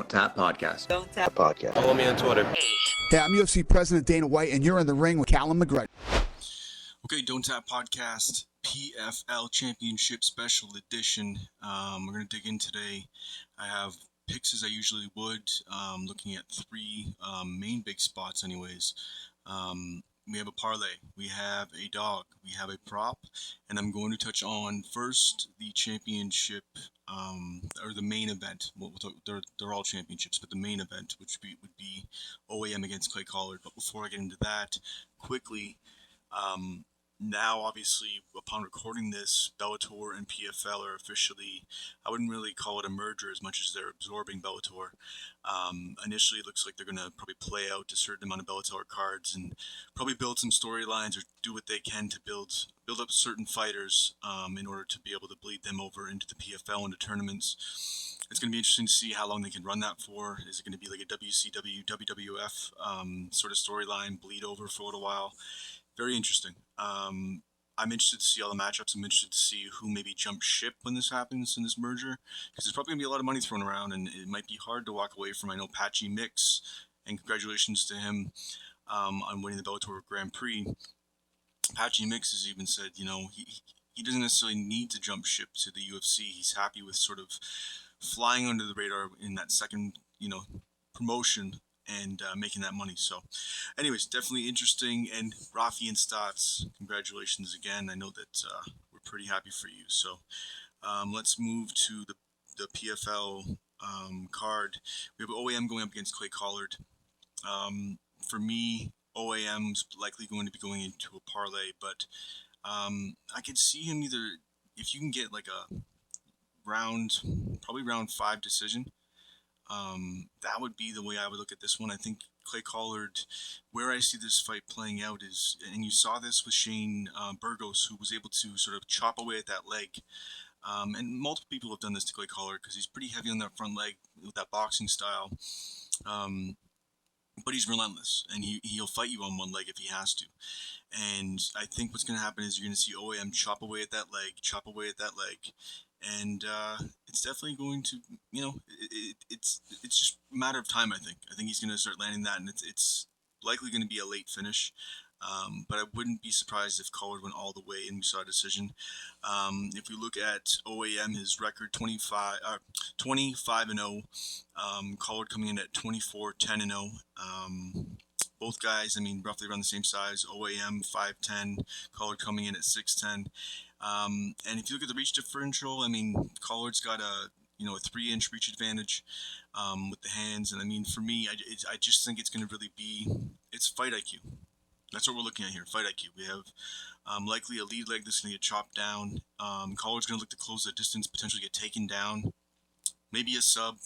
Donttap Podcast. Donttap Podcast. Follow me on Twitter. Hey, I'm UFC President Dana White, and you're in the ring with Callum McGregor. Okay, Donttap Podcast, PFL Championship Special Edition. We're going to dig in today. I have picks as I usually would, looking at three main big spots anyways. We have a parlay, we have a dog, we have a prop, and I'm going to touch on first the championship, or the main event. Well, they're all championships, but the main event, which would be OAM against Clay Collard. But before I get into that, quickly, now, obviously, upon recording this, Bellator and PFL are officially, I wouldn't really call it a merger as much as they're absorbing Bellator. Initially, it looks like they're going to probably play out a certain amount of Bellator cards and probably build some storylines or do what they can to build up certain fighters in order to be able to bleed them over into the PFL, into tournaments. It's going to be interesting to see how long they can run that for. Is it going to be like a WCW, WWF sort of storyline, bleed over for a little while? Very interesting. I'm interested to see all the matchups. I'm interested to see who maybe jumps ship when this happens in this merger, because there's probably going to be a lot of money thrown around, and it might be hard to walk away from. I know Patchy Mix, and congratulations to him on winning the Bellator Grand Prix. Patchy Mix has even said, he doesn't necessarily need to jump ship to the UFC. He's happy with sort of flying under the radar in that second, promotion and making that money. So anyways, definitely interesting. And Rafi and Stotts, congratulations again. I know that we're pretty happy for you. So let's move to the PFL card. We have OAM going up against Clay Collard. For me, OAM's likely going to be going into a parlay, but I could see him either, if you can get like a probably round 5 decision, that would be the way I would look at this one. I think Clay Collard, where I see this fight playing out is, and you saw this with Shane Burgos, who was able to sort of chop away at that leg. And multiple people have done this to Clay Collard because he's pretty heavy on that front leg with that boxing style. But he's relentless, and he'll fight you on one leg if he has to. And I think what's going to happen is you're going to see OAM chop away at that leg, and it's definitely going to, it's just a matter of time. I think he's going to start landing that, and it's likely going to be a late finish. But I wouldn't be surprised if Collard went all the way and we saw a decision. If we look at OAM, his record 25-0. Collard coming in at 24-10-0. Both guys, roughly around the same size. OAM 5'10", Collard coming in at 6'10". And if you look at the reach differential, Collard's got a 3-inch reach advantage with the hands. And for me, I just think it's going to really be, it's fight IQ. That's what we're looking at here, fight IQ. We have likely a lead leg that's going to get chopped down. Collard's going to look to close the distance, potentially get taken down. Maybe a sub.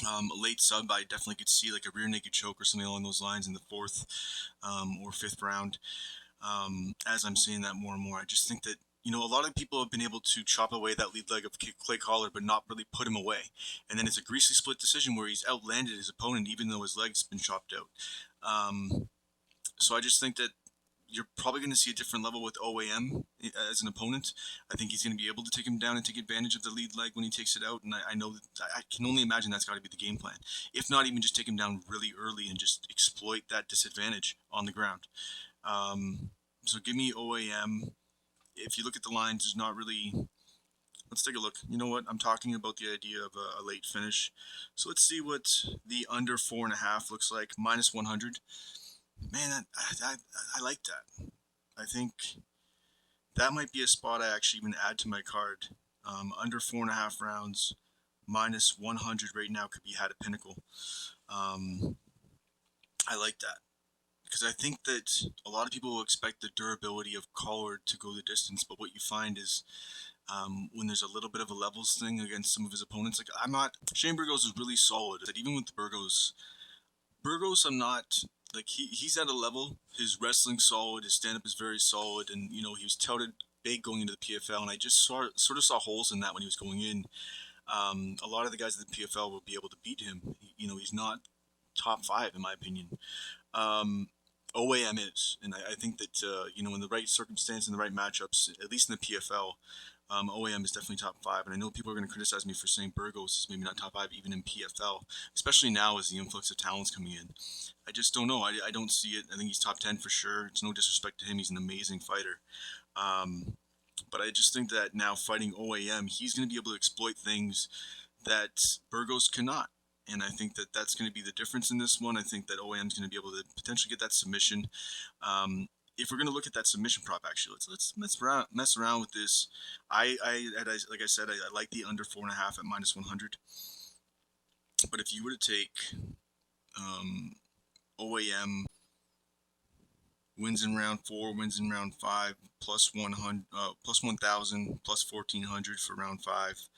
A late sub, I definitely could see like a rear naked choke or something along those lines in the 4th or 5th round. As I'm seeing that more and more, I just think that, a lot of people have been able to chop away that lead leg of Clay Collard, but not really put him away. And then it's a greasy split decision where he's outlanded his opponent, even though his leg's been chopped out. So I just think that you're probably going to see a different level with OAM as an opponent. I think he's going to be able to take him down and take advantage of the lead leg when he takes it out. And I know that I can only imagine that's got to be the game plan. If not, even just take him down really early and just exploit that disadvantage on the ground. So give me OAM. If you look at the lines, there's not really... Let's take a look. You know what? I'm talking about the idea of a late finish. So let's see what the under 4.5 looks like. Minus 100. Man, I like that. I think that might be a spot I actually even add to my card. Under 4.5 rounds, minus 100 right now could be had at Pinnacle. I like that because I think that a lot of people will expect the durability of Collard to go the distance, but what you find is when there's a little bit of a levels thing against some of his opponents, Shane Burgos is really solid. That even with the Burgos, I'm not... he's at a level, his wrestling's solid, his stand-up is very solid, and, he was touted big going into the PFL, and I just sort of saw holes in that when he was going in. A lot of the guys at the PFL will be able to beat him. He's not top 5, in my opinion. OAM is, and I think that, in the right circumstance and the right matchups, at least in the PFL, OAM is definitely top 5, and I know people are going to criticize me for saying Burgos is maybe not top 5 even in PFL, especially now as the influx of talents coming in. I just don't know. I don't see it. I think he's top 10 for sure. It's no disrespect to him. He's an amazing fighter. But I just think that now fighting OAM, he's going to be able to exploit things that Burgos cannot. And I think that that's going to be the difference in this one. I think that OAM is going to be able to potentially get that submission. Um, if we're going to look at that submission prop, actually, let's mess around with this. Like I said, I like the under 4.5 at -100. But if you were to take OAM wins in round 4, wins in round 5, plus 100, plus 1,000, plus 1,400 for round 5.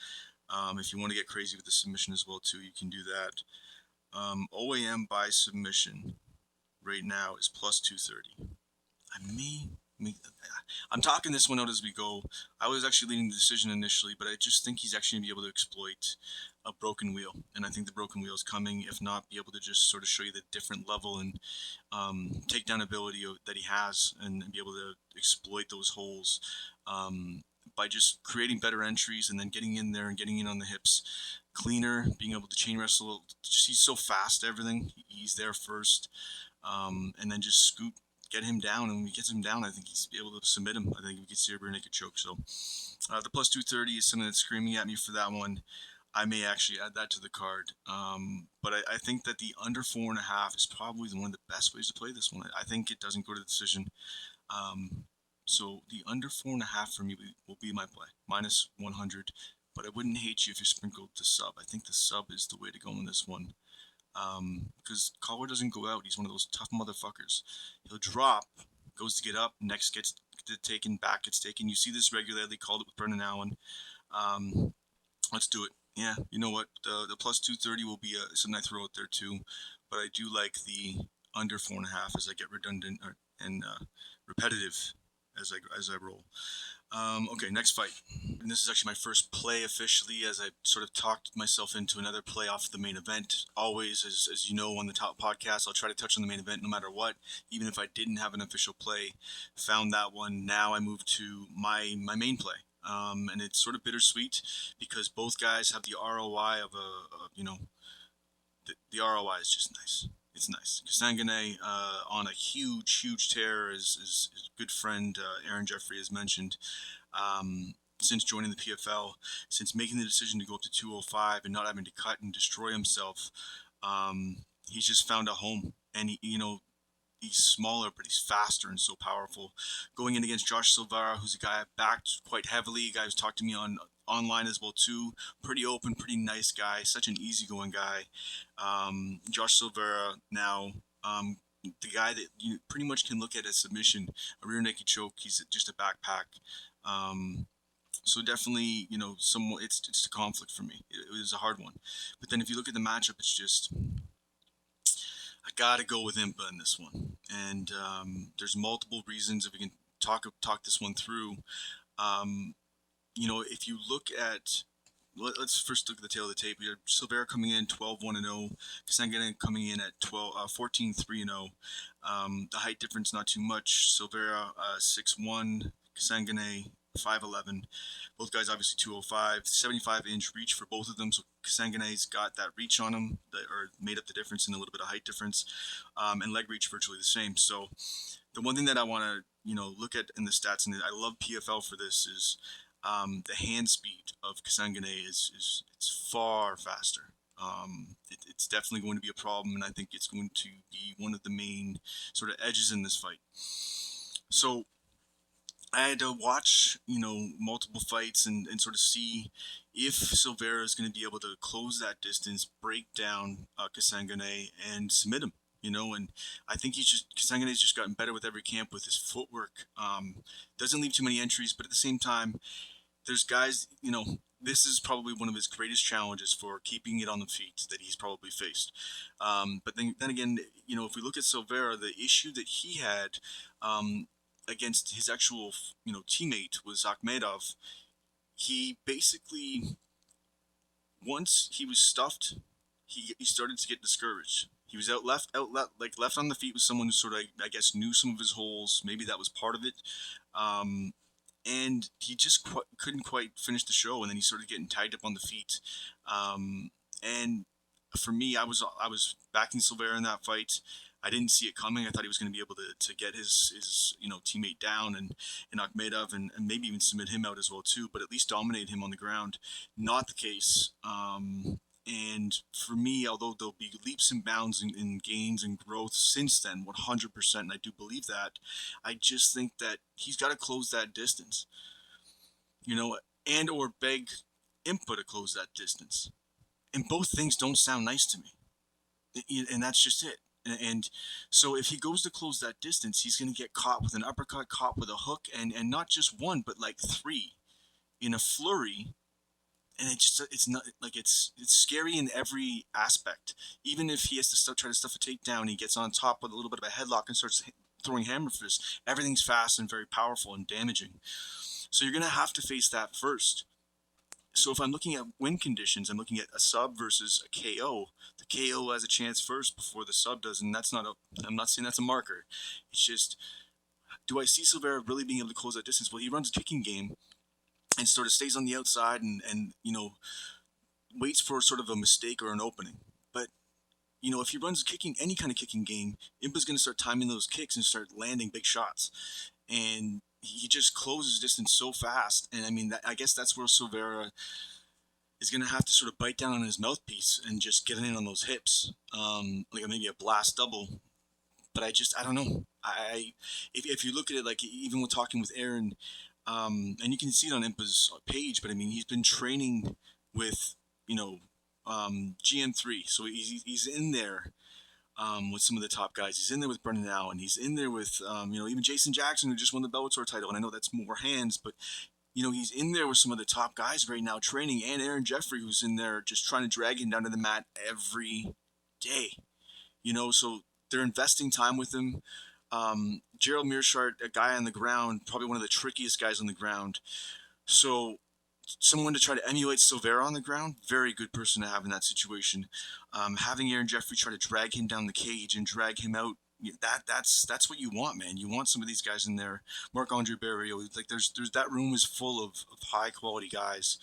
If you want to get crazy with the submission as well too, you can do that. OAM by submission right now is plus 230. I'm talking this one out as we go. I was actually leading the decision initially, but I just think he's actually going to be able to exploit a broken wheel. And I think the broken wheel is coming. If not, be able to just sort of show you the different level and takedown ability that he has and be able to exploit those holes by just creating better entries and then getting in there and getting in on the hips cleaner, being able to chain wrestle. Just he's so fast, everything. He's there first. And then just scoop, get him down, and when he gets him down, I think he's able to submit him. I think we could see a rear naked choke. So the plus 230 is something that's screaming at me for that one. I may actually add that to the card. But I think that the under 4.5 is probably one of the best ways to play this one. I think it doesn't go to the decision. So the under 4.5 for me will be my play, -100. But I wouldn't hate you if you sprinkled the sub. I think the sub is the way to go in this one. Because Collar doesn't go out. He's one of those tough motherfuckers. He'll drop, goes to get up, next gets taken, back gets taken. You see this regularly. Called it with Brendan Allen. Let's do it. Yeah, you know what? The plus 230 will be something I throw out there too. But I do like the under 4.5 as I get redundant and repetitive as I roll. Okay, next fight. And this is actually my first play officially, as I sort of talked myself into another play off the main event. Always, as you know, on the top podcast, I'll try to touch on the main event no matter what, even if I didn't have an official play. Found that one. Now I move to my main play. And it's sort of bittersweet because both guys have the ROI of the ROI is just nice. It's nice. Kasangane on a huge tear, as good friend Aaron Jeffrey has mentioned. Since joining the PFL, since making the decision to go up to 205 and not having to cut and destroy himself, he's just found a home. And he's smaller, but he's faster and so powerful. Going in against Josh Silvera, who's a guy I've backed quite heavily. A guy who's talked to me online as well too. Pretty open, pretty nice guy. Such an easygoing guy. Josh Silvera now, the guy that you pretty much can look at as submission, a rear naked choke. He's just a backpack. So definitely, it's a conflict for me. It was a hard one. But then if you look at the matchup, it's just I gotta go with Impa in this one, and there's multiple reasons. If we can talk this one through, if you look at, let's first look at the tail of the tape. We have Silvera coming in 12-1-0, Kasangane coming in at 14-3-0. The height difference not too much. Silvera 6'1", Kasangane 5'11". Both guys obviously 205, 75-inch reach for both of them. So Kasangane's got that reach on him that or made up the difference and a little bit of height difference, and leg reach virtually the same. So the one thing that I want to look at in the stats, and I love PFL for this, is the hand speed of Kasangane is it's far faster. It's definitely going to be a problem, and I think it's going to be one of the main sort of edges in this fight. So I had to watch, multiple fights and sort of see if Silvera is going to be able to close that distance, break down Kasangane, and submit him. And I think Kasangane's just gotten better with every camp with his footwork. Doesn't leave too many entries, but at the same time, there's guys, this is probably one of his greatest challenges for keeping it on the feet that he's probably faced. But then again, if we look at Silvera, the issue that he had against his actual, teammate was Akhmedov. He basically, once he was stuffed, he started to get discouraged. He was left on the feet with someone who sort of, I guess, knew some of his holes. Maybe that was part of it. and he just couldn't quite finish the show, and then he started getting tied up on the feet. And for me, I was backing Silveira in that fight. I didn't see it coming. I thought he was going to be able to get his teammate down and Akhmedov and maybe even submit him out as well too, but at least dominate him on the ground. Not the case. And for me, although there'll be leaps and bounds in gains and growth since then, 100%, and I do believe that, I just think that he's got to close that distance, you know, and or beg Impa to close that distance. And both things don't sound nice to me, and that's just it. And so if he goes to close that distance, he's going to get caught with an uppercut, caught with a hook, and not just one, but like three in a flurry. And it's not like it's scary in every aspect. Even if he has to try to stuff a takedown, he gets on top with a little bit of a headlock and starts throwing hammer fists. Everything's fast and very powerful and damaging. So you're going to have to face that first. So if I'm looking at win conditions, I'm looking at a sub versus a KO. The KO has a chance first before the sub does, and I'm not saying that's a marker. It's just, do I see Silveira really being able to close that distance? Well, he runs a kicking game and sort of stays on the outside and waits for sort of a mistake or an opening. But if he runs kicking, any kind of kicking game, Impa's going to start timing those kicks and start landing big shots. And he just closes distance so fast. And I mean, I guess that's where Silveira is going to have to sort of bite down on his mouthpiece and just get in on those hips, like maybe a blast double. But I don't know. If you look at it, like even with talking with Aaron, and you can see it on Impa's page, but I mean, he's been training with, GM3. So he's in there with some of the top guys. He's in there with Brendan Allen. He's in there with, even Jason Jackson, who just won the Bellator title. And I know that's more hands, but, he's in there with some of the top guys right now training, and Aaron Jeffrey, who's in there just trying to drag him down to the mat every day. So they're investing time with him. Gerald Mearshart, a guy on the ground, probably one of the trickiest guys on the ground. So someone to try to emulate Silveira on the ground, very good person to have in that situation. Having Aaron Jeffrey try to drag him down the cage and drag him out, that's what you want, man. You want some of these guys in there. Marc-Andre Barrios, like there's that room is full of high quality guys.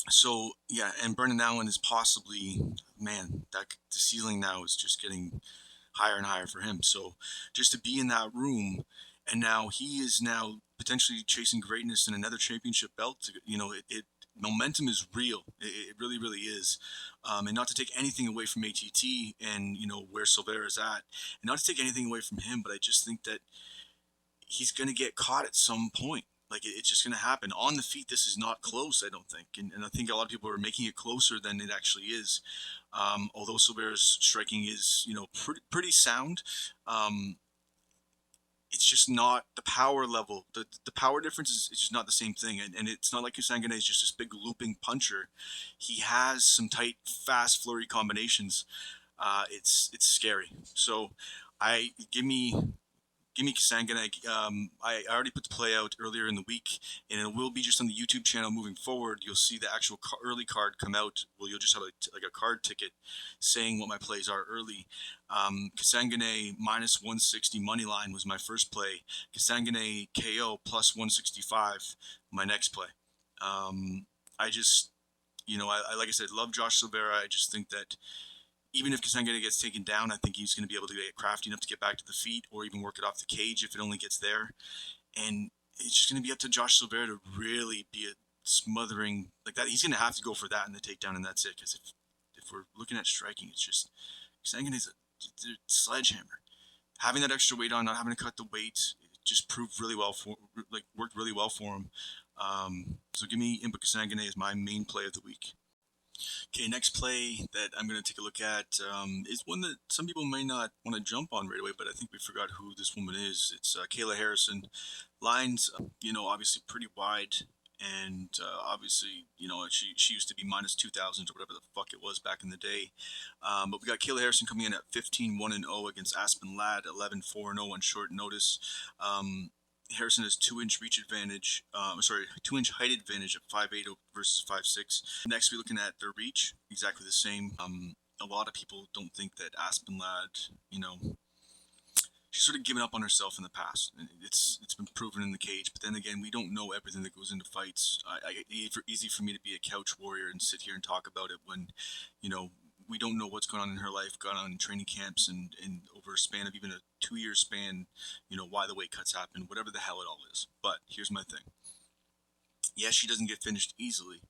So yeah, and Brendan Allen is possibly, man, that the ceiling now is just getting higher and higher for him. So just to be in that room, and now he is now potentially chasing greatness in another championship belt. It momentum is real. It really, really is. And not to take anything away from ATT and where Silveira is at, and not to take anything away from him, but I just think that he's going to get caught at some point. Like it's just going to happen on the feet. This is not close, I don't think, and I think a lot of people are making it closer than it actually is. Although Silveira's striking is pretty sound, it's just not the power level. The power difference is just not the same thing, and it's not like Kusangane is just this big looping puncher. He has some tight, fast flurry combinations. It's scary. So I give me Kasangana. I already put the play out earlier in the week, and it will be just on the YouTube channel moving forward. You'll see the actual early card come out. Well, you'll just have a card ticket saying what my plays are early. Kasangane minus 160 money line was my first play. Kasangane KO plus 165 my next play. I just, I like I said, love Josh Silveira. I just think that even if Kasangane gets taken down, I think he's going to be able to get crafty enough to get back to the feet or even work it off the cage if it only gets there. And it's just going to be up to Josh Silveira to really be a smothering like that. He's going to have to go for that in the takedown, and that's it. Because if we're looking at striking, it's just Kasangane is a sledgehammer. Having that extra weight on, not having to cut the weight, it just proved really well worked really well for him. So give me Impa Kasangane as my main play of the week. Okay, next play that I'm going to take a look at is one that some people may not want to jump on right away, but I think we forgot who this woman is. It's Kayla Harrison. Lines, obviously pretty wide, and obviously, she used to be minus 2,000 or whatever the fuck it was back in the day. But we got Kayla Harrison coming in at 15-1-0 against Aspen Ladd, 11-4-0 on short notice. Harrison has 2-inch reach advantage, 2-inch height advantage at 5'8" versus 5'6". Next, we're looking at their reach, exactly the same. A lot of people don't think that Aspen Ladd, she's sort of given up on herself in the past, and it's been proven in the cage. But then again, we don't know everything that goes into fights. Easy for me to be a couch warrior and sit here and talk about it when, you know, we don't know what's going on in her life, gone on in training camps, and over a span of even a 2-year span, you know, why the weight cuts happen, whatever the hell it all is. But here's my thing. Yes, she doesn't get finished easily,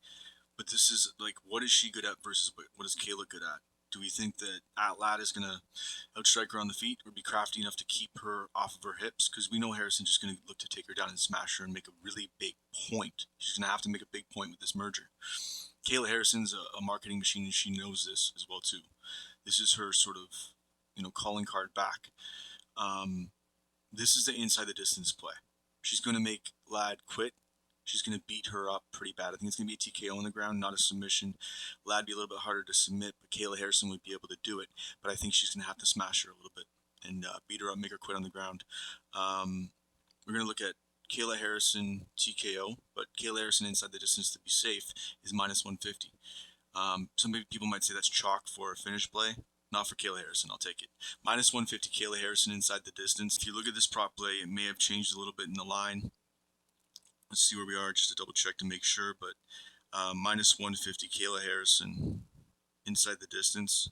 but this is like, what is she good at versus what is Kayla good at? Do we think that Atlat is going to outstrike her on the feet or be crafty enough to keep her off of her hips? Because we know Harrison's just going to look to take her down and smash her and make a really big point. She's going to have to make a big point with this merger. Kayla Harrison's a marketing machine, and she knows this as well too. This is her sort of, you know, calling card back. This is the inside the distance play. She's going to make Lad quit. She's going to beat her up pretty bad. I think it's going to be a TKO on the ground, not a submission. Lad be a little bit harder to submit, but Kayla Harrison would be able to do it. But I think she's going to have to smash her a little bit and beat her up, make her quit on the ground. We're going to look at Kayla Harrison TKO, but Kayla Harrison inside the distance to be safe is minus 150. Some people might say that's chalk for a finish play. Not for Kayla Harrison, I'll take it. Minus 150 Kayla Harrison inside the distance. If you look at this prop play, it may have changed a little bit in the line. Let's see where we are just to double check to make sure, but minus 150 Kayla Harrison inside the distance.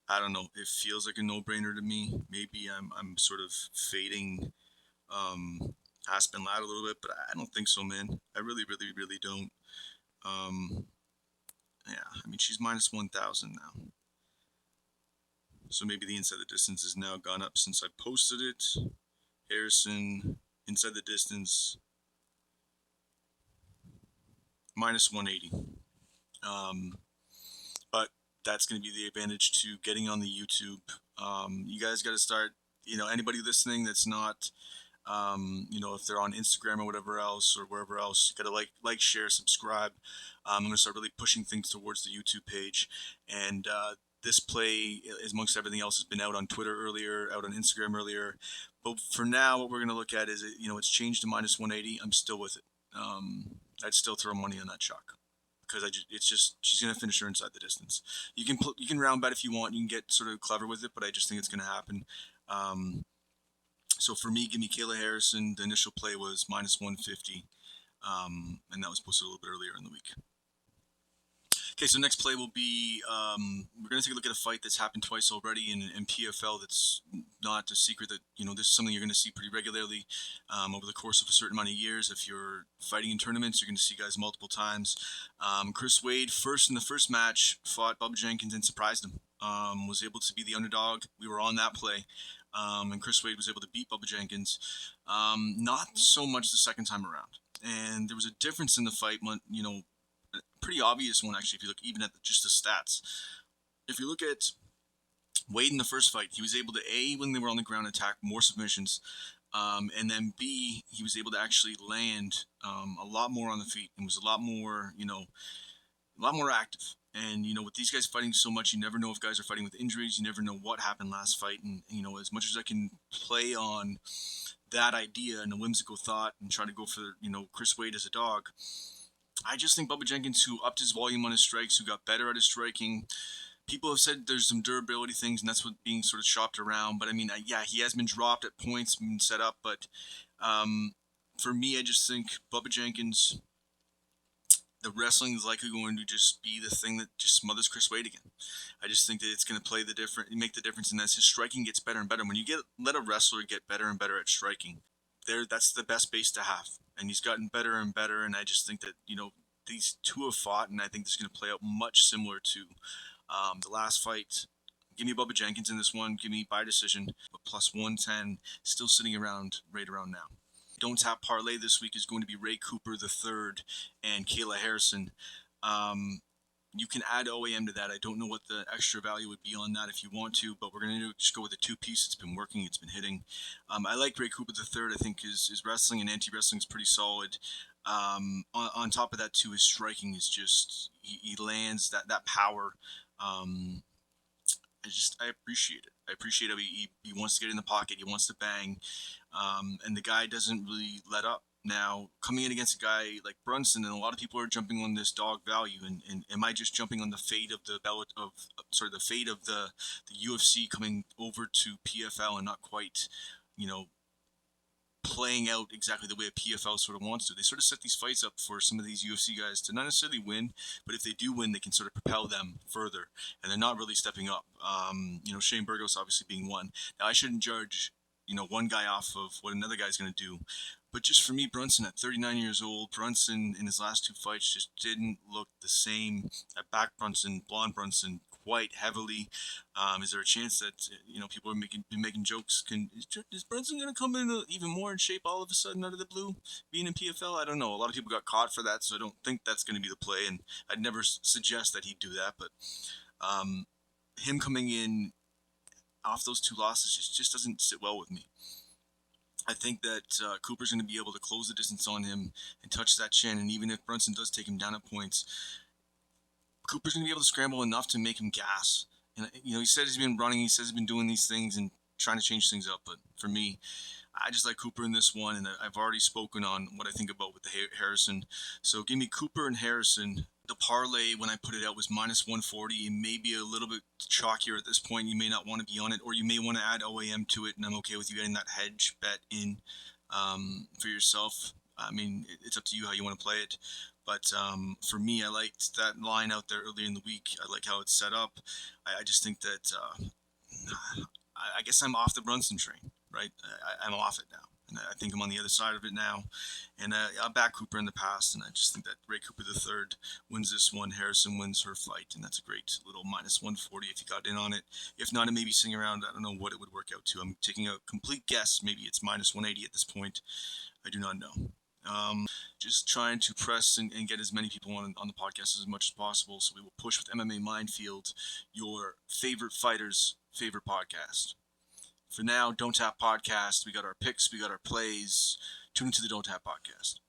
I don't know. It feels like a no-brainer to me. Maybe I'm sort of fading Aspen Ladd a little bit, but I don't think so, man. I really don't. Yeah, I mean, she's minus 1,000 now. So maybe the inside the distance has now gone up since I posted it. Harrison, inside the distance, minus 180. But that's going to be the advantage to getting on the YouTube. You guys got to start, you know, anybody listening that's not, you know, if they're on Instagram or whatever else or wherever else, you got to like, share, subscribe. I'm going to start really pushing things towards the YouTube page. And this play, amongst everything else, has been out on Twitter earlier, out on Instagram earlier. But for now, what we're going to look at is, you know, it's changed to minus 180. I'm still with it. I'd still throw money on that chalk because it's just she's going to finish her inside the distance. You can round bet if you want. You can get sort of clever with it, but I just think it's going to happen. So for me, give me Kayla Harrison. The initial play was minus 150, and that was posted a little bit earlier in the week. Okay, so next play will be, we're going to take a look at a fight that's happened twice already in PFL. That's not a secret that, you know, this is something you're going to see pretty regularly over the course of a certain amount of years. If you're fighting in tournaments, you're going to see guys multiple times. Chris Wade, in the first match, fought Bubba Jenkins and surprised him. Was able to be the underdog. We were on that play. And Chris Wade was able to beat Bubba Jenkins. Not so much the second time around. And there was a difference in the fight, you know, pretty obvious one, actually, if you look even at just the stats. If you look at Wade in the first fight, he was able to, A, when they were on the ground, attack more submissions, and then B, he was able to actually land a lot more on the feet and was a lot more, you know, a lot more active. And, you know, with these guys fighting so much, you never know if guys are fighting with injuries. You never know what happened last fight. And, you know, as much as I can play on that idea and a whimsical thought and try to go for, you know, Chris Wade as a dog, I just think Bubba Jenkins, who upped his volume on his strikes, who got better at his striking. People have said there's some durability things, and that's what being sort of shopped around. But I mean, yeah, he has been dropped at points, been set up. But for me, I just think Bubba Jenkins, the wrestling is likely going to just be the thing that just smothers Chris Wade again. I just think that it's going to make the difference, and as his striking gets better and better. When you let a wrestler get better and better at striking, that's the best base to have. And he's gotten better and better, and I just think that, you know, these two have fought, and I think this is going to play out much similar to the last fight. Give me Bubba Jenkins in this one. Give me by decision, but plus 110, still sitting around right around now. Donttap parlay this week is going to be Ray Cooper III and Kayla Harrison. You can add OAM to that. I don't know what the extra value would be on that if you want to, but we're going to just go with the two-piece. It's been working. It's been hitting. I like Ray Cooper III. I think his wrestling and anti-wrestling is pretty solid. On top of that, too, his striking is just, he lands that power. I appreciate it. I appreciate how he wants to get in the pocket. He wants to bang. And the guy doesn't really let up. Now, coming in against a guy like Brunson, and a lot of people are jumping on this dog value, and am I just jumping on the fate of the fate of the UFC coming over to PFL and not quite, you know, playing out exactly the way a PFL sort of wants to. They sort of set these fights up for some of these UFC guys to not necessarily win, but if they do win, they can sort of propel them further, and they're not really stepping up. Shane Burgos obviously being one. Now, I shouldn't judge, one guy off of what another guy's going to do. But just for me, Brunson at 39 years old, Brunson in his last two fights just didn't look the same. I backed Brunson, blonde Brunson, quite heavily. Is there a chance that people are making jokes? Is Brunson going to come in even more in shape all of a sudden out of the blue, being in PFL? I don't know. A lot of people got caught for that, so I don't think that's going to be the play, and I'd never suggest that he'd do that. But him coming in off those two losses just doesn't sit well with me. I think that Cooper's going to be able to close the distance on him and touch that chin, and even if Brunson does take him down at points, Cooper's going to be able to scramble enough to make him gas. And he said he's been running, he says he's been doing these things and trying to change things up. But for me, I just like Cooper in this one, and I've already spoken on what I think about with the Harrison. So give me Cooper and Harrison. The parlay when I put it out was minus 140. It may be a little bit chalkier at this point. You may not want to be on it, or you may want to add OAM to it, and I'm okay with you getting that hedge bet in for yourself. I mean, it's up to you how you want to play it. But for me, I liked that line out there earlier in the week. I like how it's set up. I just think that I guess I'm off the Brunson train, right? I'm off it now. And I think I'm on the other side of it now. And I backed Cooper in the past, and I just think that Ray Cooper III wins this one. Harrison wins her fight, and that's a great little minus 140 if you got in on it. If not, it may be sitting around. I don't know what it would work out to. I'm taking a complete guess. Maybe it's minus 180 at this point. I do not know. Just trying to press and get as many people on the podcast as much as possible. So we will push with MMA Minefield, your favorite fighter's favorite podcast. For now, Donttap Podcast. We got our picks, we got our plays. Tune into the Donttap Podcast.